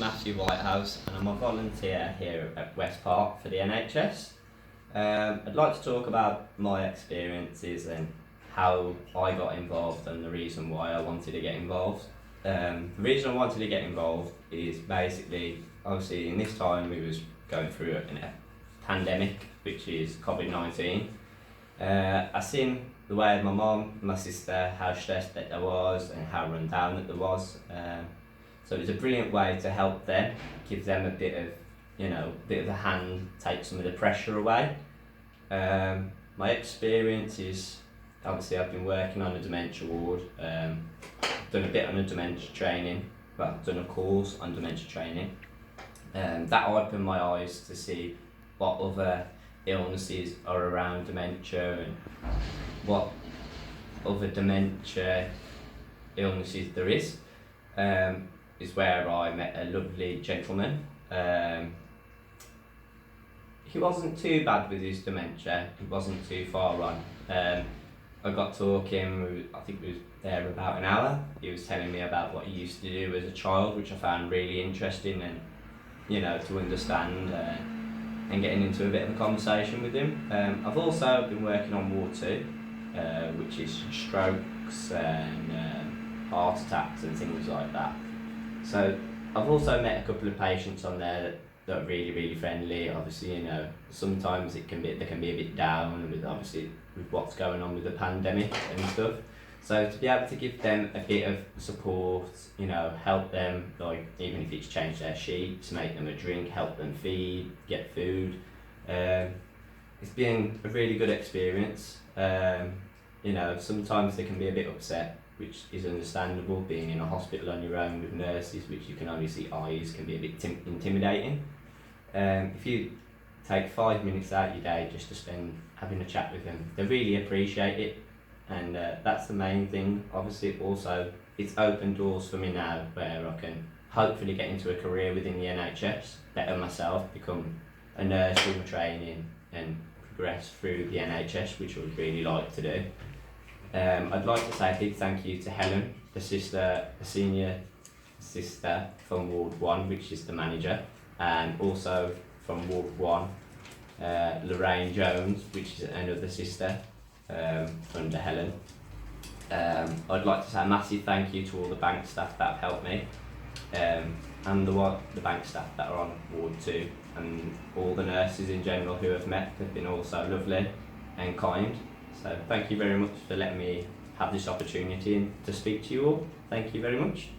Matthew Whitehouse and I'm a volunteer here at West Park for the NHS. I'd like to talk about my experiences and how I got involved and the reason why I wanted to get involved. The reason I wanted to get involved is basically, obviously in this time we was going through a pandemic, which is COVID-19. I seen the way my mum, my sister, how stressed that there was and how run down that there was. So it was a brilliant way to help them, give them a bit of a hand, take some of the pressure away. My experience is, obviously I've been working on a dementia ward, done a bit on a dementia training, I've done a course on dementia training. That opened my eyes to see what other illnesses are around dementia and what other dementia illnesses there is where I met a lovely gentleman. He wasn't too bad with his dementia, he wasn't too far on. I got talking, I think we was there about an hour. He was telling me about what he used to do as a child, which I found really interesting and to understand and getting into a bit of a conversation with him. I've also been working on Ward 2, which is strokes and heart attacks and things like that. So I've also met a couple of patients on there that are really, really friendly. Obviously, sometimes they can be a bit down with what's going on with the pandemic and stuff. So to be able to give them a bit of support, help them, like even if it's change their sheets, make them a drink, help them feed, get food. It's been a really good experience. Sometimes they can be a bit upset, which is understandable, being in a hospital on your own with nurses, which you can only see eyes, can be a bit intimidating. If you take 5 minutes out of your day just to spend having a chat with them, they really appreciate it, and that's the main thing. Obviously also it's opened doors for me now where I can hopefully get into a career within the NHS, better myself, become a nurse through my training and progress through the NHS, which I would really like to do. I'd like to say a big thank you to Helen, the senior sister from Ward 1, which is the manager, and also from Ward 1, Lorraine Jones, which is another sister under Helen. I'd like to say a massive thank you to all the bank staff that have helped me, and the bank staff that are on Ward 2, and all the nurses in general who have met have been also lovely and kind. So thank you very much for letting me have this opportunity to speak to you all. Thank you very much.